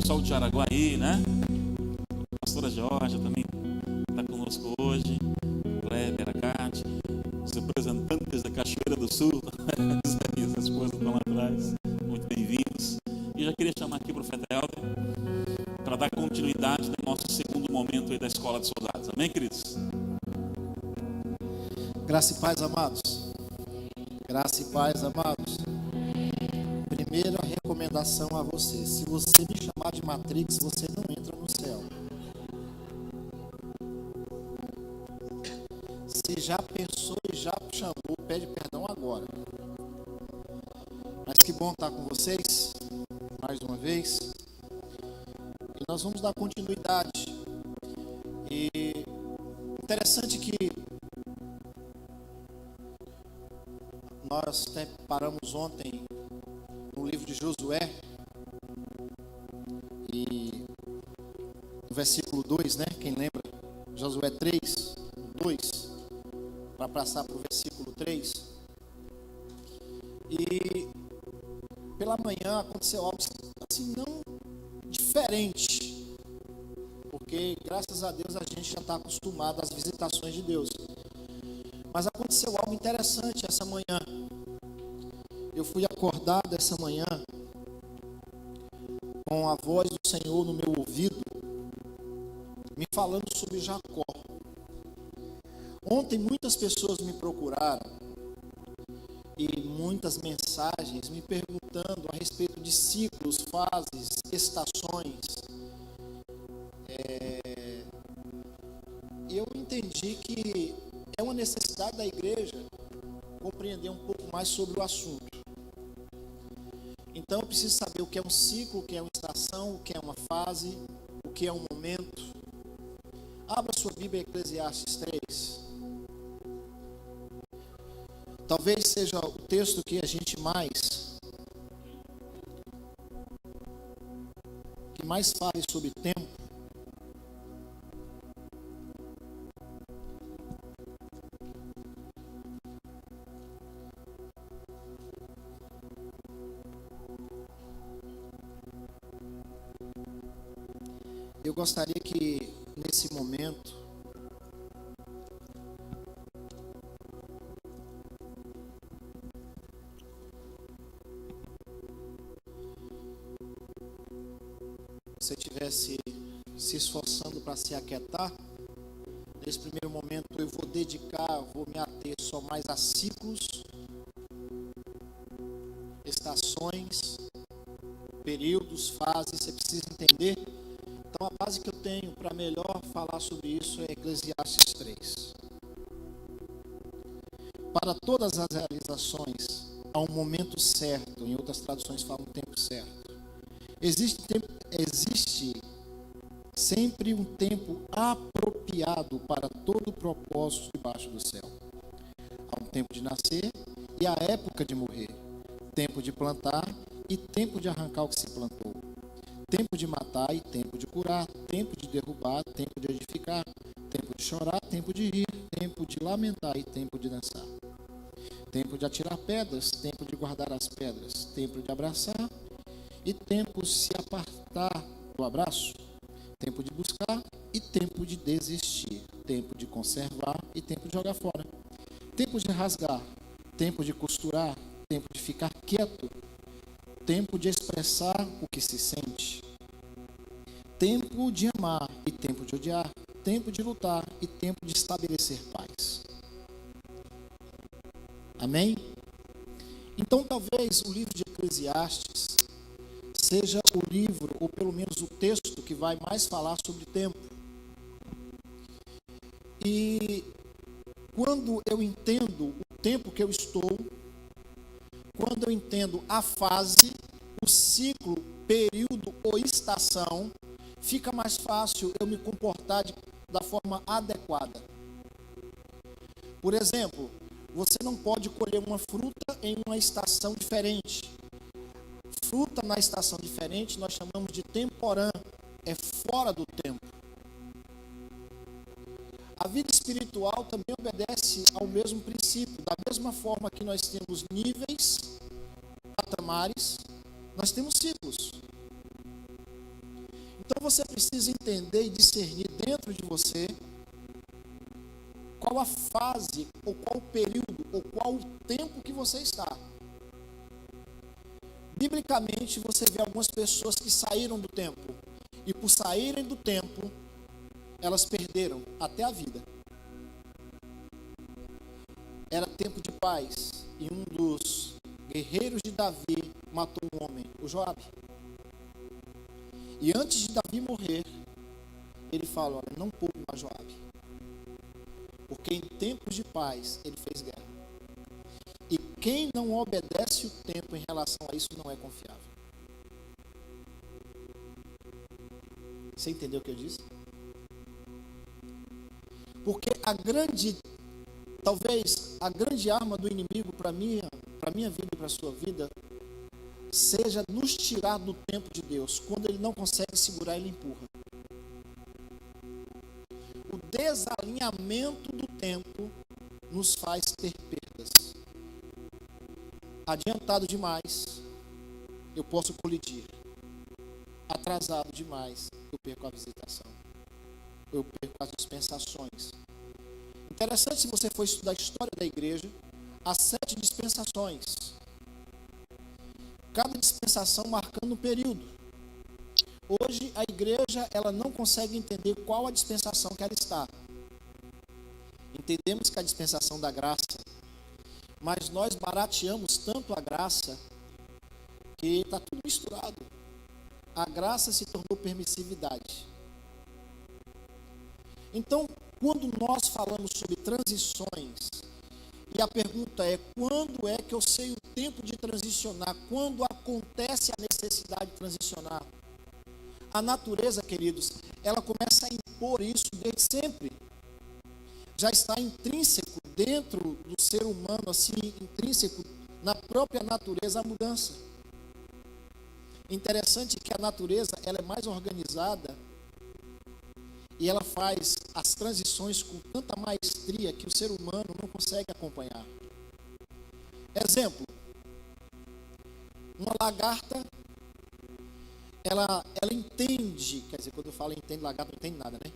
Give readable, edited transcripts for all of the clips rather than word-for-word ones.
pessoal de Araguaí, né? A pastora Georgia também está conosco hoje. Kleber, Aracate, os representantes da Cachoeira do Sul, as coisas estão lá atrás. Muito bem-vindos. E já queria chamar aqui o profeta Helder para dar continuidade no nosso segundo momento aí da Escola de Soldados. Amém, queridos? Graça e paz, amados. Graça e paz, amados. Primeira recomendação a você: se você me chamar de Matrix, você não entra no céu. Se já pensou e já chamou, pede perdão agora. Mas que bom estar com vocês mais uma vez. E nós vamos dar continuidade. E interessante que nós até paramos ontem no livro de Josué, e no versículo 2, né? Quem lembra? Josué 3, 2, para passar para o versículo 3. E pela manhã aconteceu algo assim, não diferente, porque graças a Deus a gente já está acostumado às visitações de Deus. Mas aconteceu algo interessante essa manhã. Eu fui acordado essa manhã com a voz do Senhor no meu ouvido, me falando sobre Jacó. Ontem muitas pessoas me procuraram e muitas mensagens me perguntando a respeito de ciclos, fases, estações. E eu entendi que é uma necessidade da igreja compreender um pouco mais sobre o assunto. Então eu preciso saber o que é um ciclo, o que é uma estação, o que é uma fase, o que é um momento. Abra sua Bíblia, Eclesiastes 3. Talvez seja o texto que a gente mais fale sobre tempo. Eu gostaria que nesse momento você estivesse se esforçando para se aquietar. Nesse primeiro momento eu vou me ater só mais a ciclos, estações, períodos, fases. Você precisa entender. Então a base que eu tenho para melhor falar sobre isso é Eclesiastes 3. Para todas as realizações há um momento certo, em outras traduções falam tempo certo. Existe sempre um tempo apropriado para todo propósito debaixo do céu. Há um tempo de nascer e a época de morrer, tempo de plantar e tempo de arrancar o que se plantou, tempo de matar e tempo de curar, tempo de derrubar, tempo de edificar, tempo de chorar, tempo de rir, tempo de lamentar e tempo de dançar, tempo de atirar pedras, tempo de guardar as pedras, tempo de abraçar e tempo de se apartar do abraço, tempo de buscar e tempo de desistir, tempo de conservar e tempo de jogar fora, tempo de rasgar, tempo de costurar, tempo de ficar quieto, tempo de expressar o que se sente, tempo de amar e tempo de odiar, tempo de lutar e tempo de estabelecer paz. Amém? Então talvez o livro de Eclesiastes seja o livro, ou pelo menos o texto, que vai mais falar sobre tempo. E quando eu entendo o tempo que eu estou, quando eu entendo a fase, o ciclo, período ou estação, fica mais fácil eu me comportar da forma adequada. Por exemplo, você não pode colher uma fruta em uma estação diferente. Fruta na estação diferente nós chamamos de temporã, é fora do tempo. A vida espiritual também obedece ao mesmo princípio. Da mesma forma que nós temos níveis, patamares, nós temos ciclos. você precisa entender e discernir dentro de você qual a fase, ou qual o período, ou qual o tempo que você está. Biblicamente, você vê algumas pessoas que saíram do tempo, e por saírem do tempo, elas perderam até a vida. Era tempo de paz, e um dos guerreiros de Davi matou um homem, o Joabe. E antes de Davi morrer, ele fala: olha, não poupe mais Joabe, porque em tempos de paz ele fez guerra. E quem não obedece o tempo em relação a isso não é confiável. Você entendeu o que eu disse? Porque talvez a grande arma do inimigo para minha vida e para a sua vida, seja nos tirar do tempo de Deus. Quando ele não consegue segurar, ele empurra. O desalinhamento do tempo nos faz ter perdas. Adiantado demais, eu posso colidir. Atrasado demais, eu perco a visitação. Eu perco as dispensações. Interessante, se você for estudar a história da igreja, há 7 dispensações. Cada dispensação marcando um período. Hoje a igreja, ela não consegue entender qual a dispensação que ela está. Entendemos que é a dispensação da graça, mas nós barateamos tanto a graça que está tudo misturado. A graça se tornou permissividade. Então, quando nós falamos sobre transições, e a pergunta é: quando é que eu sei o tempo de transicionar? Quando acontece a necessidade de transicionar? A natureza, queridos, ela começa a impor isso desde sempre. Já está intrínseco dentro do ser humano, assim, intrínseco na própria natureza, a mudança. Interessante que a natureza, ela é mais organizada e ela faz as transições com tanta maestria que o ser humano não consegue acompanhar. Exemplo, uma lagarta, ela entende, quer dizer, quando eu falo entende, lagarta não entende nada, né?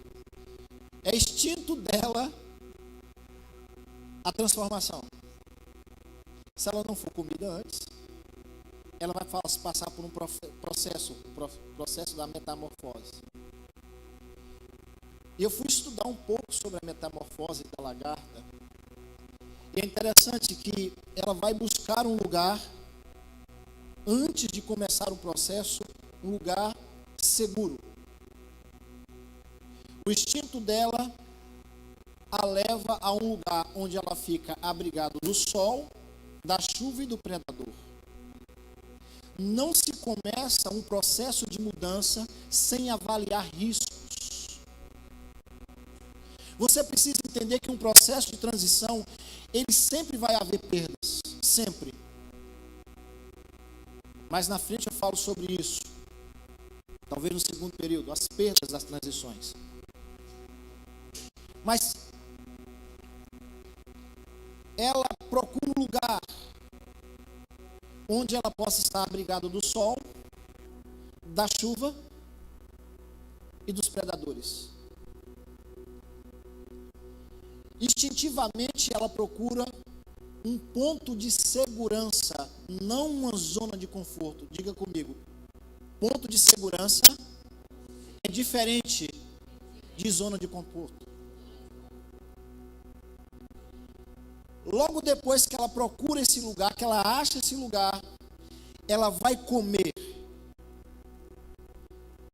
É instinto dela a transformação. Se ela não for comida antes, ela vai passar por um processo da metamorfose. E eu fui estudar um pouco sobre a metamorfose da lagarta. E é interessante que ela vai buscar um lugar, antes de começar o processo, um lugar seguro. O instinto dela a leva a um lugar onde ela fica abrigada do sol, da chuva e do predador. Não se começa um processo de mudança sem avaliar riscos. Você precisa entender que um processo de transição, ele sempre vai haver perdas, sempre. Mas na frente eu falo sobre isso. Talvez no segundo período, as perdas das transições. Mas ela procura um lugar onde ela possa estar abrigada do sol, da chuva e dos predadores. Instintivamente ela procura um ponto de segurança, não uma zona de conforto. Diga comigo, ponto de segurança é diferente de zona de conforto. Logo depois que ela procura esse lugar, que ela acha esse lugar, ela vai comer